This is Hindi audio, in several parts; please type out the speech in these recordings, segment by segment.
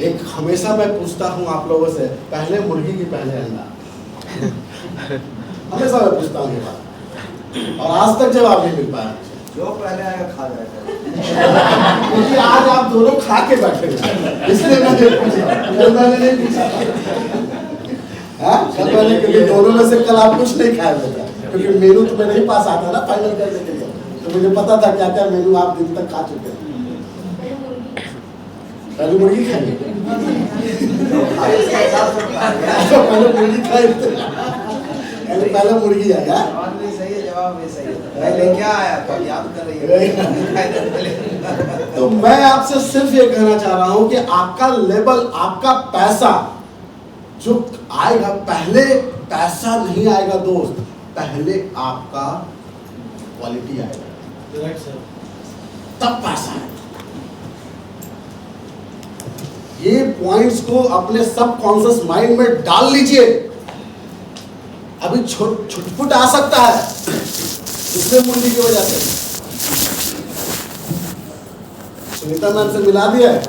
एक हमेशा मैं पूछता हूँ आप लोगों से, पहले मुर्गी की पहले अंडा? हमेशा मैं पूछता हूँ ये बात, और आज तक जवाब नहीं मिल पाया। जो पहले आएगा खा जाएगा। क्योंकि आज आप दोनों खा के बैठे हैं, इसलिए मैंने नहीं पूछा। कल मैंने, क्योंकि दोनों में से कल आप कुछ नहीं खाए बेटा, क्योंकि मेनू तो मेरे ही पास आता ना फाइनल करने के लिए, तो मुझे पता था क्या क्या मेनू आप दिन तक खा चुके हैं। पहले मुर्गी खाई, पहले मुर्गी खाई, पहले मुर्गी आया। सही है, जवाब भी सही है। पहले क्या आया तो याद कर रही है। तो मैं आपसे सिर्फ ये कहना चाह रहा हूं कि आपका लेवल, आपका पैसा जो आएगा, पहले पैसा नहीं आएगा दोस्त, पहले आपका क्वालिटी आएगा, तब पैसा आएगा। ये पॉइंट्स को अपने सबकॉन्शियस माइंड में डाल लीजिए। अभी छुटपुट आ सकता है दूसरे मुर्गी की वजह से। सुनीता मैम से मिला दिया है,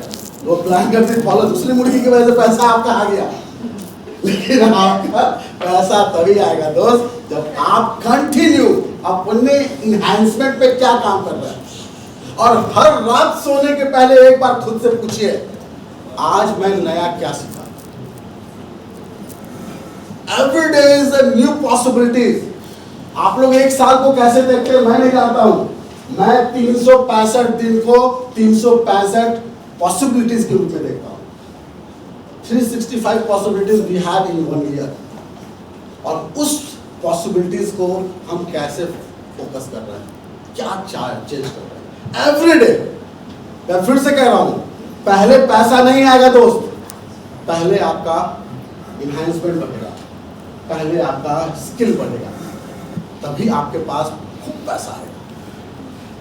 वो प्लान करते फॉलो, दूसरी मुर्गी की वजह से पैसा आपका आ गया, लेकिन आपका पैसा तभी आएगा दोस्त जब आप कंटिन्यू अपने इनहैंसमेंट पे क्या काम कर रहे हैं। और हर रात सोने के पहले एक बार खुद से पूछिए, आज मैं नया क्या सीखा। Every day is a new possibilities। आप लोग एक साल को कैसे देखते हैं मैं नहीं जानता हूं, मैं 365 दिन को 365 पॉसिबिलिटीज के रूप में देखता हूं। 365 possibilities we have in 1 year, और उस पॉसिबिलिटीज को हम कैसे फोकस कर रहे हैं, क्या चेंज कर रहे हैं एवरी डे। मैं फिर से कह रहा हूं, पहले पैसा नहीं आएगा दोस्त, पहले आपका इनहैंसमेंट बढ़ेगा, पहले आपका स्किल बढ़ेगा, तभी आपके पास खूब पैसा आएगा।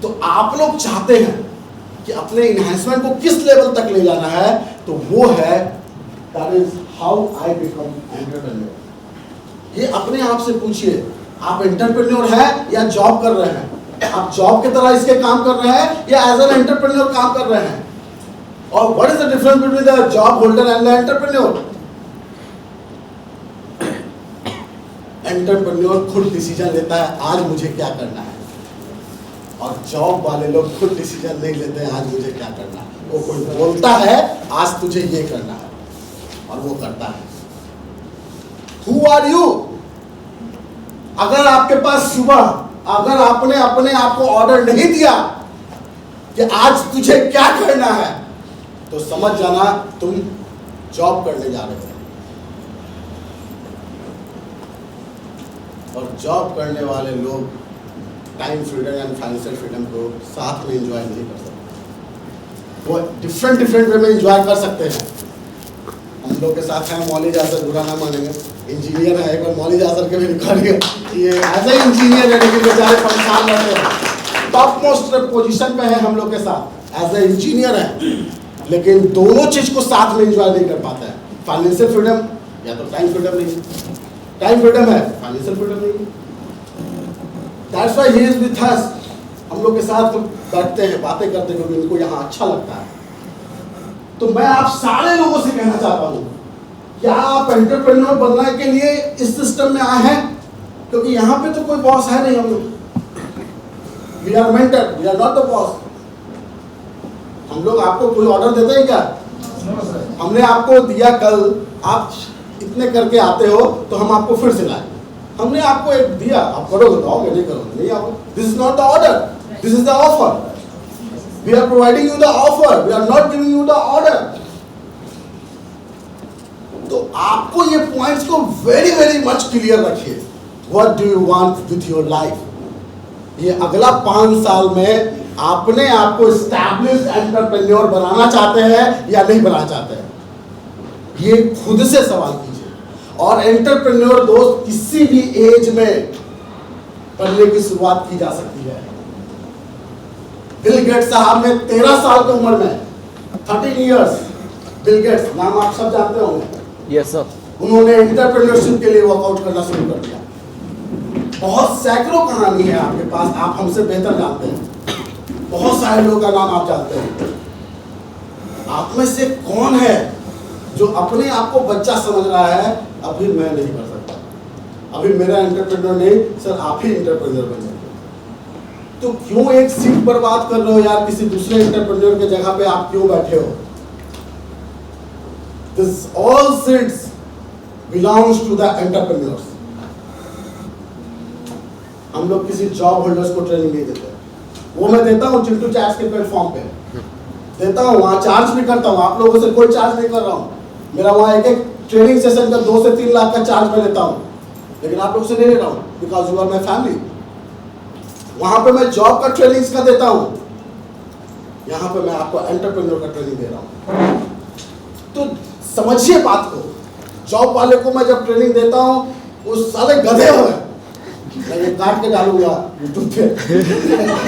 तो आप लोग चाहते हैं कि अपने इनहैंसमेंट को किस लेवल तक ले जाना है, तो वो है that is how I become entrepreneur. ये अपने आप से पूछिए, आप एंटरप्रेन्योर हैं या जॉब कर रहे हैं? आप जॉब की तरह इसके काम कर रहे हैं या एज एन एंटरप्रेन्योर काम कर रहे हैं? और what is the difference between the job holder and the entrepreneur? Entrepreneur खुद डिसीजन लेता है आज मुझे क्या करना है, और जॉब वाले लोग खुद डिसीजन नहीं लेते हैं आज मुझे क्या करना है। वो कोई बोलता है आज तुझे ये करना है और वो करता है। Who are you? अगर आपके पास सुबह, अगर आपने अपने आप को ऑर्डर नहीं दिया कि आज तुझे क्या करना है, तो समझ जाना तुम जॉब करने जा रहे हो, और जॉब करने वाले लोग time freedom and financial freedom को साथ में एंजॉय नहीं कर सकते। वो डिफरेंट वे में एंजॉय कर सकते हैं। हम लोग के साथ हैं मौली जासर, बुरा ना मानेंगे, इंजीनियर है, एक बार मौली जासर के भी निकालिए, ये एज ए इंजीनियर है लेकिन बेचारे परेशान रहते हैं, टॉप मोस्ट पोजीशन पे है हम लोग के साथ, एज ए इंजीनियर है, लेकिन दोनों चीज को साथ में एंजॉय नहीं कर पाता है। फाइनेंशियल फ्रीडम या तो टाइम फ्रीडम नहीं, टाइम फ्रीडम है, फाइनेंशियल फ्रीडम नहीं। That's why he is with us. हम लोग के साथ बैठते हैं, बातें करते हैं, क्योंकि उनको यहाँ अच्छा लगता है। तो मैं आप सारे लोगों से कहना चाहता हूँ, क्या आप एंटरप्रेन्योर बनने के लिए इस सिस्टम में आए हैं? क्योंकि यहाँ पे तो कोई बॉस है नहीं, हम लोग we are mentor, we are not the boss. हम लोग आपको कोई ऑर्डर देते हैं क्या? हमने आपको दिया कल, आप इतने करके आते हो तो हम आपको फिर से लाए। हमने आपको एक दिया, आप करोगे तो आओगे, नहीं करोगे नहीं आओगे। This is not the order, this is the offer. We are providing you the offer, we are not giving you the order. तो आपको ये पॉइंट्स को वेरी वेरी मच क्लियर रखिए। What do you want with your life. ये अगला 5 साल में आपने आपको एस्टैब्लिश्ड एंटरप्रेन्योर बनाना चाहते हैं या नहीं बनाना चाहते हैं, ये खुद से सवाल कीजिए। और एंटरप्रेन्योर दोस्त किसी भी एज में करने की शुरुआत की जा सकती है। बिल गेट्स साहब ने 13 साल की उम्र में 13 इयर्स, बिल गेट्स नाम आप सब जानते होंगे। Yes sir. उन्होंने एंटरप्रेन्योरशिप के लिए वर्कआउट करना शुरू कर दिया। बहुत सैकड़ों कहानी है आपके पास, आप हमसे बेहतर जानते हैं। बहुत सारे लोगों का नाम आप जानते हैं। आप में से कौन है जो अपने आप को बच्चा समझ रहा है अभी मैं नहीं कर सकता, अभी मेरा एंटरप्रेन्योर नहीं, सर आप ही एंटरप्रेन्योर बन सकते हो। तो क्यों एक सीट बर्बाद कर रहे हो यार, किसी दूसरे एंटरप्रेन्योर के जगह पे आप क्यों बैठे हो? This all seats belongs to the entrepreneurs. हम लोग किसी जॉब होल्डर्स को ट्रेनिंग नहीं देते, वो मैं देता हूँ चिंटू चैट्स के प्लेटफॉर्म पे देता हूँ, वहाँ चार्ज भी करता हूँ, आप लोगों से कोई चार्ज नहीं कर रहा हूँ। मेरा वहाँ एक एक ट्रेनिंग सेशन का 2 से 3 लाख का चार्ज मैं लेता हूँ, लेकिन आप लोगों से नहीं ले रहा हूँ, because you are my family. वहाँ पे मैं जॉब का ट्रेनिंग्स का देता हूँ, यहाँ पे मैं आपको एंटरप्रेन्योर का ट्रेनिंग दे रहा हूँ। तो समझिए बात को, जॉब वाले को मैं जब ट्रेनिंग देता हूँ उस साले गधे हो, मैं ये काट के डालूंगा यूट्यूब पे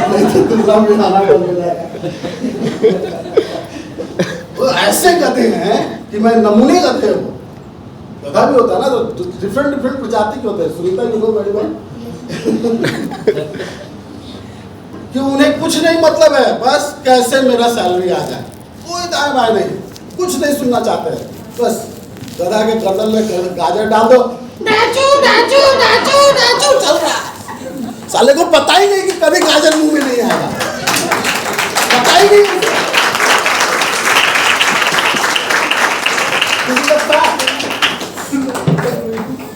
नहीं तो दूसरा भी खाना बंद हो जाएगा। वो ऐसे गधे हैं कि मैं नमूने गधे हो, गधा भी होता है ना तो डिफरेंट प्रजाति के होते हैं, Sunita you know very well, कि उन्हें कुछ नहीं मतलब है, बस कैसे मेरा सैलरी आ जाए, कोई दाएं बाएं नहीं, कुछ नहीं सुनना चाहते हैं, बस गधा के गर्दन में गाजर डाल दो, नाचो नाचो नाचो नाचो चल रहा है। साले को पता ही नहीं कि कभी गाजर मुंह में नहीं आएगा, पता ही नहीं।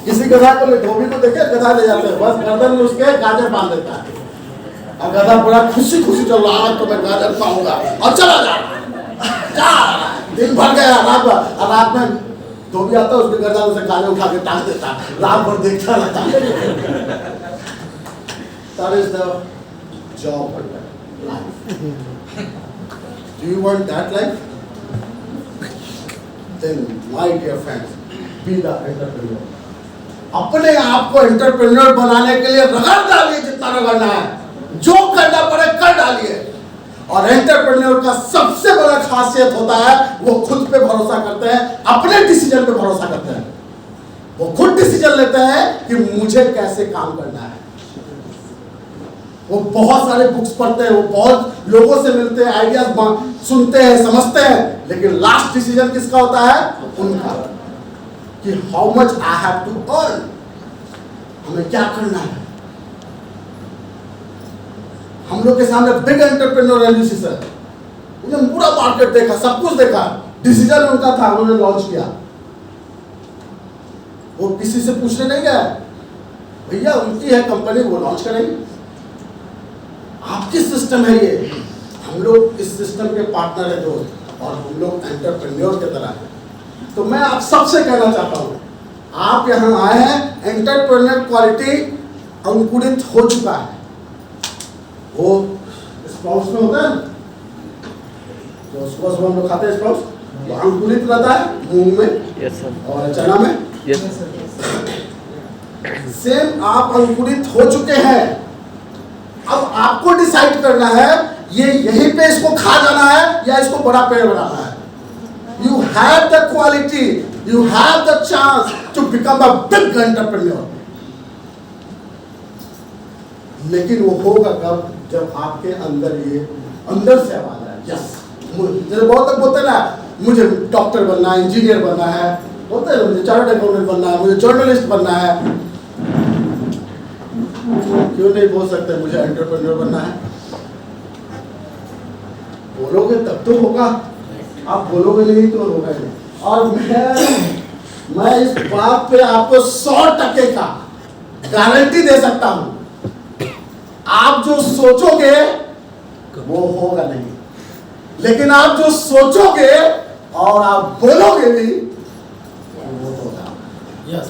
किसी गधा को धोबी को देखे, गधा ले जाते हैं, बस गर्दन में उसके गाजर बांध देता है, और गधा बड़ा खुशी खुशी चल रहा है, तो मैं गाजर पाऊंगा और चला जा रहा, दिन भर गया, रात में धोबी आता है, उसके गर्दन से गाजर उठा के टांग देता, रात भर देखता रहता है। That is the job life. Do you want that life? Then, my dear friends, be the entrepreneur. अपने आप को एंटरप्रेन्योर बनाने के लिए रगड़ डालिए, जितना रगड़ना है, जो करना पड़े कर डालिए। और एंटरप्रेन्योर का सबसे बड़ा खासियत होता है वो खुद पे भरोसा करते हैं, अपने डिसीजन पे भरोसा करते हैं। वो खुद डिसीजन लेते हैं कि मुझे कैसे काम करना है। वो बहुत सारे बुक्स पढ़ते हैं, वो बहुत लोगों से मिलते हैं, आइडियाज सुनते हैं, समझते हैं, लेकिन लास्ट डिसीजन किसका होता है? उनका, कि how much I have to earn, हमें क्या करना है। हम लोग के सामने बिग एंटरप्रेन्योर एनालिसिस है, उन्होंने पूरा मार्केट देखा, सब कुछ देखा, डिसीजन उनका था, उन्होंने लॉन्च किया। वो किसी से पूछने नहीं गया, भैया उनकी है कंपनी, वो लॉन्च करेंगे। आपकी सिस्टम है ये, हम लोग इस सिस्टम के पार्टनर है दोस्त, और हम लोग एंटरप्रेन्योर की तरह हैं। तो मैं आप सबसे कहना चाहता हूँ, आप यहाँ आए हैं, एंटरप्रेन्योर क्वालिटी अंकुरित हो चुका है। वो स्प्राउट्स में होता है, तो सुबह सुबह हम लोग खाते हैं स्प्राउट्स, तो अंकुरित रहता है मूंग में और चना में। सेम आप अंकुरित हो चुके हैं, अब आपको डिसाइड करना है ये यहीं पे इसको खा जाना है या इसको बड़ा पेड़ बनाना है। You have the quality, you have the chance to become a big entrepreneur. लेकिन वो होगा कब? जब आपके अंदर ये अंदर से आवाज आए, यस। जैसे बहुत लोग बोलते हैं ना, मुझे डॉक्टर बनना है, इंजीनियर बनना है, बोलते हैं मुझे चार्टर्ड अकाउंटेंट बनना है, मुझे जर्नलिस्ट बनना है। क्यों नहीं बोल सकते मुझे एंटरप्रेन्योर बनना है? बोलोगे तब तो होगा, आप बोलोगे नहीं तो होगा नहीं। और मैं इस बात पे आपको 100% का गारंटी दे सकता हूं, आप जो सोचोगे वो होगा नहीं, लेकिन आप जो सोचोगे और आप बोलोगे भी वो होगा। यस,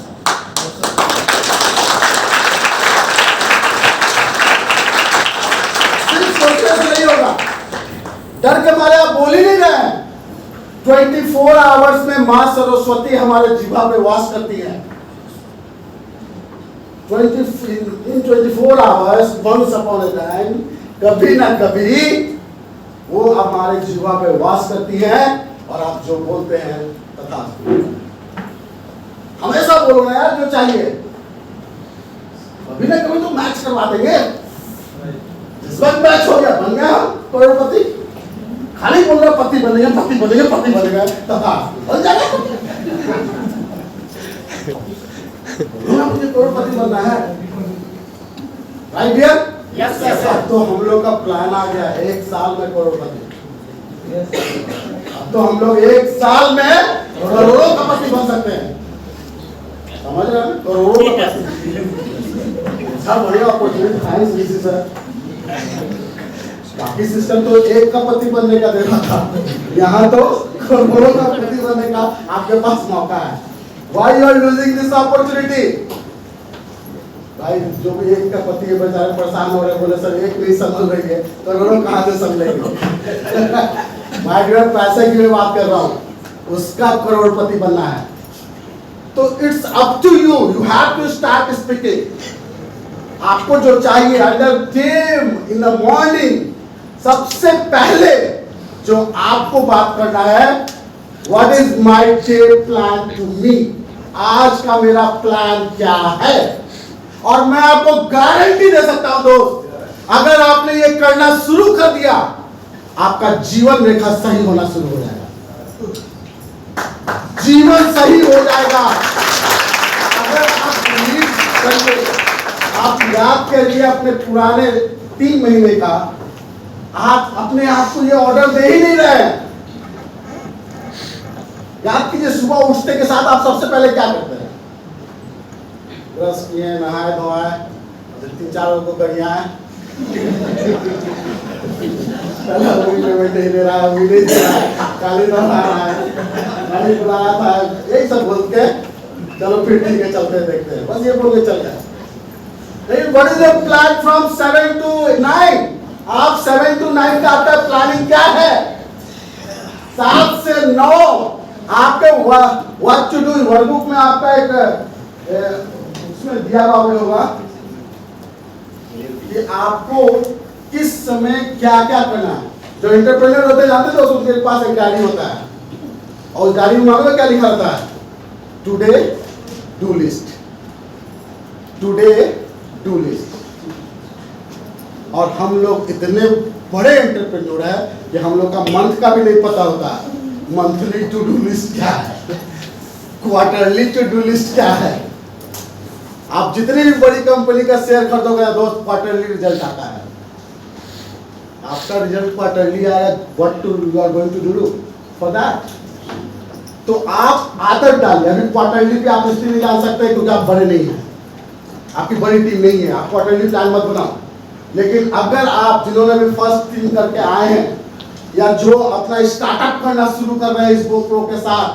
सिर्फ सोचने से नहीं होगा, डर के मारे आप बोल ही नहीं रहे। 24 आवर्स में मां सरस्वती हमारे जीवा पे वास करती है। 24 hours once upon a time, कभी ना कभी वो हमारे जीवा पे वास करती है, और आप जो बोलते हैं तथा हमेशा बोलो ना यार जो चाहिए, कभी ना कभी तो मैच करवा देंगे। इस बार मैच हो गया, बन गया करोड़पति, खाली बोल रहा पति बनेगा पति बनेगा पति बनेगा, तो हाँ बन जाएगा। मुझे करोड़पति बनना है, राइट डियर? Yes sir. तो हम लोग का प्लान आ गया 1 साल में करोड़पति। अब तो हम लोग 1 साल में करोड़ों का पति बन सकते हैं, समझ रहे हैं? करोड़ों का पति। सब बढ़िया अपॉर्चुनिटी साइंस इसी सर। बाकी सिस्टम तो 1 का पति बनने का दे रहा था, यहाँ तो करोड़ों का पति बनने का आपके पास मौका है। Why you are losing this opportunity? भाई जो भी 1 का पति है बेचारे परेशान हो रहे हैं, बोले सर 1 नहीं संभल रही है, करोड़ों कहाँ से संभलेंगे? भाई डियर, पैसे की मैं बात कर रहा हूँ, उसका करोड़पति बनना है तो it's up to you, you have to start speaking. आपको जो चाहिए under game in the morning, सबसे पहले जो आपको बात करना है, what is my day plan to me, आज का मेरा प्लान क्या है। और मैं आपको गारंटी दे सकता हूं दोस्त, अगर आपने ये करना शुरू कर दिया, आपका जीवन रेखा सही होना शुरू हो जाएगा, जीवन सही हो जाएगा। अगर आप रीड करिए, आप याद करिए अपने पुराने 3 महीने का, आप अपने आप को ये ऑर्डर दे ही नहीं रहे। याद कीजिए, सुबह उठते के साथ आप सबसे पहले क्या करते हैं? ब्रश किए, नहाए धोए, 3-4 लोगों को गरिया है, दे रहा है, नहीं दे रहा है, काली रहा है, काली बुलाया था, यही सब बोल के चलो फिर ठीक है चलते हैं देखते हैं, बस ये बोल के चल गए। लेकिन what is the plan from 7 to 9? आप 7 to 9 का आपका प्लानिंग क्या है? 7 से 9 आपके व्हाट टू डू वर्कबुक में आपका एक उसमें दिया हुआ होगा कि आपको किस समय क्या क्या करना है। जो एंटरप्रेन्योर होते जाते हैं उनके पास एक डायरी होता है, और उस डायरी में मालूम क्या लिखा रहता है? Today do list, today do list. और हम लोग इतने बड़े एंटरप्रेन्योर है कि हम लोग का मंथ का भी नहीं पता होता, मंथली टू डू लिस्ट क्या है, क्वार्टरली टू डू लिस्ट क्या है। आप जितनी भी बड़ी कंपनी का शेयर खरीदोगे दोस्त, क्वार्टरली रिजल्ट आता है, आपका रिजल्ट क्वार्टरली आएगा। What to you are going to do for that? तो आप आदत डालिए। अभी क्वार्टरली पे आप इसलिए नहीं डाल सकते क्योंकि आप बड़े नहीं हैं, आपकी बड़ी टीम नहीं है, आप क्वार्टरली प्लान मत बनाओ। लेकिन अगर आप जिन्होंने भी फर्स्ट टीम करके आए हैं, या जो अपना स्टार्टअप करना शुरू कर रहे हैं इस GoPro के साथ,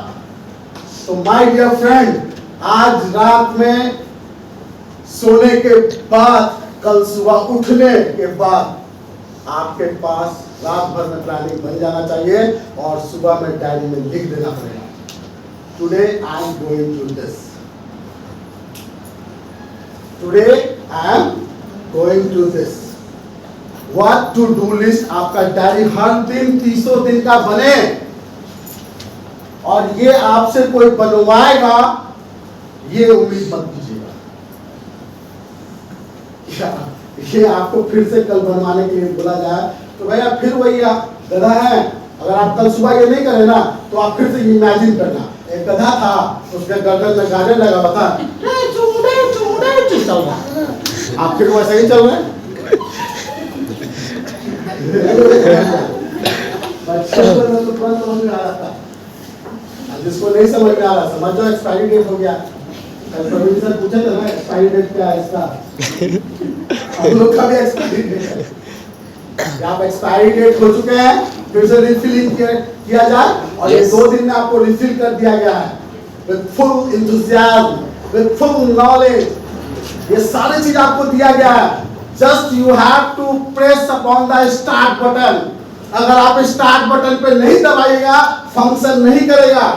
तो माय डियर फ्रेंड, आज रात में सोने के बाद, कल सुबह उठने के बाद आपके पास रात भर में प्लानिंग बन जाना चाहिए, और सुबह में डायरी में लिख देना पड़ेगा, today I am going to this, today I am going to this. What to do list आपका डायरी हर दिन 300 दिन का बने, और ये आपसे कोई बनवाएगा ये उम्मीद मत कीजिएगा। ये आपको फिर से कल बनवाने के लिए बोला जाए तो भैया फिर वही आप गधा है। अगर आप कल सुबह ये नहीं करें ना, तो आप फिर से इमेजिन करना, एक गधा था, उसके गर्दन में गाजर लगा हुआ था, चल रहा, आप फिर वैसे ही चल रहे हैं। जिसको नहीं समझ में आ रहा, समझ जाओ एक्सपायरी डेट हो गया। सर पूछे थे ना एक्सपायरी डेट क्या है इसका, हम लोग का भी एक्सपायरी डेट है। आप एक्सपायरी डेट हो चुके हैं, फिर से रिफिलिंग किया जाए, और ये 2 दिन में आपको रिफिल कर दिया गया है with full enthusiasm, with full knowledge. ये सारी चीज आपको दिया गया है, just you have to press upon the start button. अगर आप स्टार्ट बटन पे नहीं दबाइएगा, फंक्शन नहीं करेगा।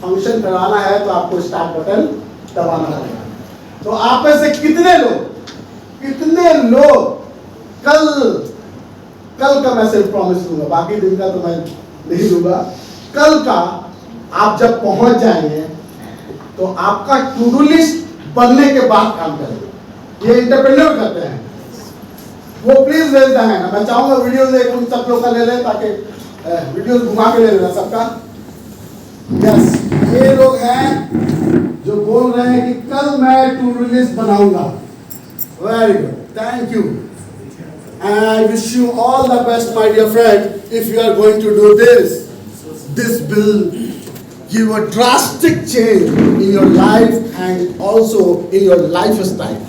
फंक्शन कराना है तो आपको स्टार्ट बटन दबाना पड़ेगा। तो आप में से कितने लोग कल का मैं सिर्फ प्रॉमिस दूंगा, बाकी दिन का तो मैं नहीं दूंगा। कल का आप जब पहुंच जाएंगे तो आपका टू डू लिस्ट बनने के बाद काम करेंगे। ये एंटरप्रेन्योर करते हैं, वो प्लीज रेज द हैंड। मैं चाहूंगा वीडियो देख उन सब लोग का ले लें ताकि वीडियो घुमा के ले लेना सबका। यस, ये लोग हैं जो बोल रहे हैं कि कल मैं टू डू लिस्ट बनाऊंगा। Very good, thank you. And I wish you all the best, my dear friend, if you are going to do this. This will give a drastic change in your life and also in your lifestyle.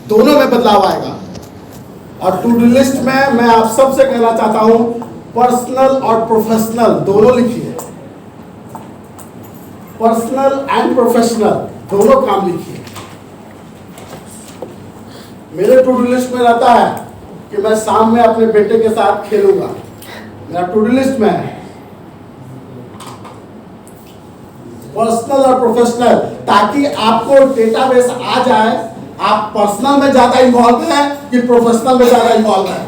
दोनों में बदलाव आएगा। और टू डू लिस्ट में मैं आप सबसे कहना चाहता हूं, पर्सनल और प्रोफेशनल दोनों लिखिए। पर्सनल एंड प्रोफेशनल दोनों काम लिखिए। मेरे टू डू लिस्ट में रहता है कि मैं शाम में अपने बेटे के साथ खेलूंगा, मेरा टू डू लिस्ट में है। पर्सनल और प्रोफेशनल, ताकि आपको डेटाबेस आ जाए आप पर्सनल में ज्यादा इन्वॉल्व हैं कि प्रोफेशनल में ज्यादा इन्वॉल्व हैं,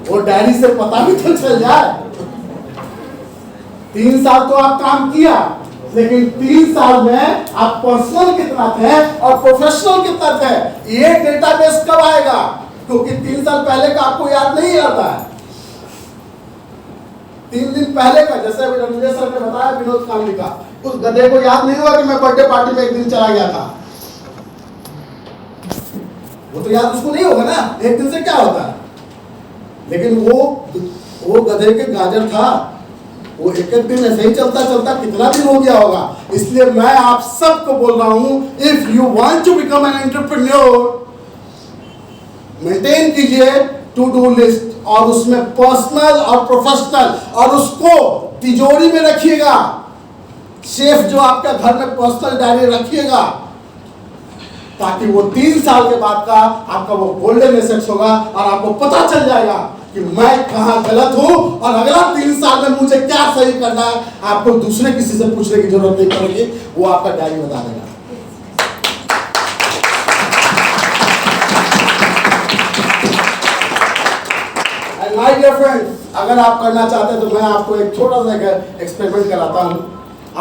वो डायरी से पता भी तो चल जाए। 3 साल तो आप काम किया, लेकिन 3 साल में आप पर्सनल कितना थे और प्रोफेशनल कितना थे, ये डेटाबेस कब आएगा? क्योंकि 3 साल पहले का आपको याद नहीं रहता है। 3 दिन पहले का, जैसे रंजय सर ने बताया विनोद कामली का, उस गधे को याद नहीं हुआ कि मैं बर्थडे पार्टी में एक दिन चला गया था। वो तो याद उसको नहीं होगा ना, एक दिन से क्या होता है। लेकिन वो गधे के गाजर था, वो एक दिन ऐसे ही चलता चलता कितना दिन हो गया होगा। इसलिए मैं आप सबको बोल रहा हूं, if you want to become an entrepreneur, maintain कीजिए टू डू लिस्ट, और उसमें पर्सनल और प्रोफेशनल, और उसको तिजोरी में रखिएगा। शेफ जो आपका घर में पर्सनल डायरी रखिएगा, ताकि वो 3 साल के बाद का आपका वो गोल्डन एसेट्स होगा और आपको पता चल जाएगा कि मैं कहाँ गलत हूं और अगला 3 साल में मुझे क्या सही करना है। आपको दूसरे किसी से पूछने की जरूरत नहीं पड़ेगी, वो आपका डायरी बता देगा। माय डियर फ्रेंड्स, अगर आप करना चाहते हैं तो मैं आपको एक छोटा सा एक्सपेरिमेंट कराता हूं।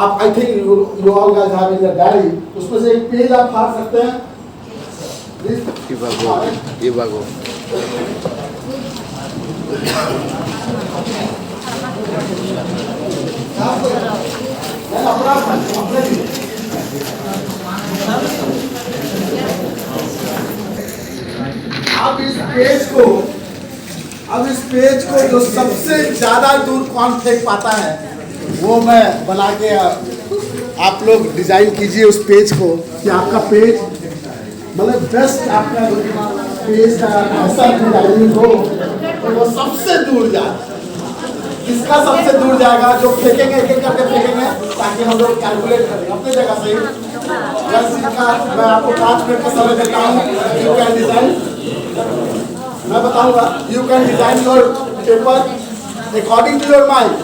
आप I think you all guys have in your diary, उसमें से एक पेज आप फाड़ सकते हैं। ये भागो अब इस पेज को जो सबसे ज्यादा दूर कौन फेंक पाता है, वो मैं बना के आप लोग डिजाइन कीजिए उस पेज को, कि आपका पेज मतलब बेस्ट आपका पेज का ऐसा डिजाइनिंग हो तो वो सबसे दूर जाए। किसका सबसे दूर जाएगा? जो फेंकेंगे, एक एक करके फेंकेंगे, ताकि हम लोग कैलकुलेट करें अपने जगह से। मैं आपको 5 मिनट का समय देता हूँ। यू कैन डिजाइन, मैं बताऊंगा, you can design your paper according to your mind.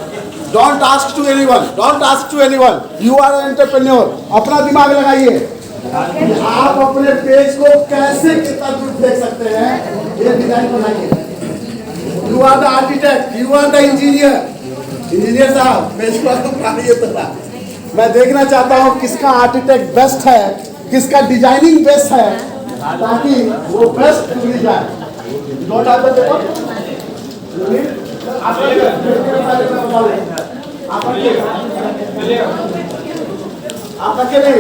Don't ask to anyone, don't ask to anyone, you are an entrepreneur. अपना दिमाग लगाइए, आप अपने पेज को कैसे कितना दूर देख सकते हैं, ये डिजाइन बनाइए। You are the architect, you are the engineer. Engineer साहब पेज को बनाइए। तो मैं देखना चाहता हूँ किसका आर्किटेक्ट बेस्ट है, किसका डिजाइनिंग बेस्ट है, ताकि वो बेस्ट मिल जाए। डोंट आस्क द पेपर, आपका क्या नहीं?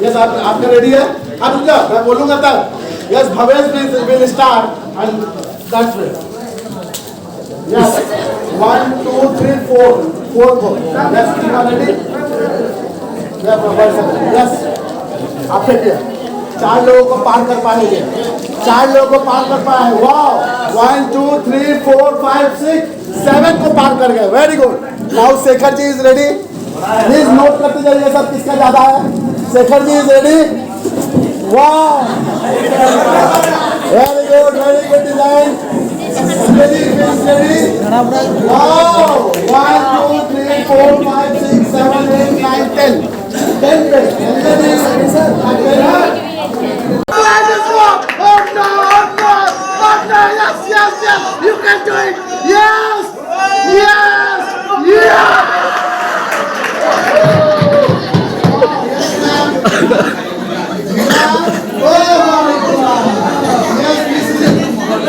यस, आपका रेडी है? आप रुक जाओ, मैं बोलूंगा तब। Yes, Bhavesh will start and that's it. Yes, 1 2 3 4 4 yes, you are ready? Yes, आप देखिए 4 लोगों को पार कर पाएंगे, 4 लोगों को पार कर पाए। वाह, 1 2 3 4 5 6 7 को पार कर गए। Very good. Now Shekhar ji is ready. Please note करते जाइए सब किसका ज्यादा है। Shekhar ji is ready. वाह, वेरी गुड डिजाइन। रेडी, वाह, 1 2 3 4 5 6 7 8 9 10 10 पे yes, you can do it. Yes, yes, yes. Oh my God. Yes, this is it.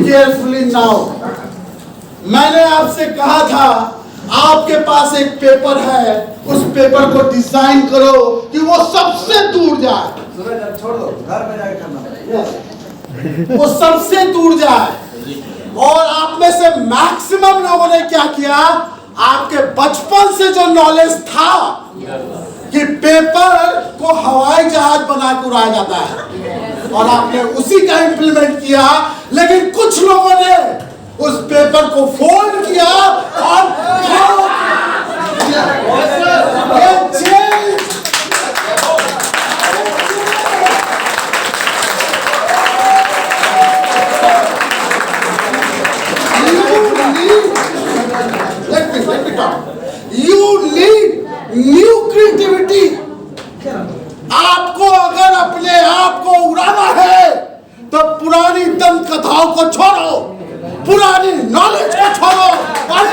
Carefully now, मैंने आपसे कहा था आपके पास एक पेपर है, उस पेपर को डिजाइन करो कि वो सबसे दूर जाए। सूरज अब छोड़ दो, घर में जाके करना पड़ेगा। वो सबसे दूर जाए। और आप में से मैक्सिमम लोगों ने क्या किया, आपके बचपन से जो नॉलेज था कि पेपर को हवाई जहाज बना के उड़ाया जाता है, और आपने उसी का इंप्लीमेंट किया, लेकिन कुछ लोगों ने उस पेपर को फोल्ड किया और you need new creativity। आपको अगर अपने आप को उड़ाना है तो पुरानी दंत कथाओं को छोड़ो, पुरानी नॉलेज को छोड़ो और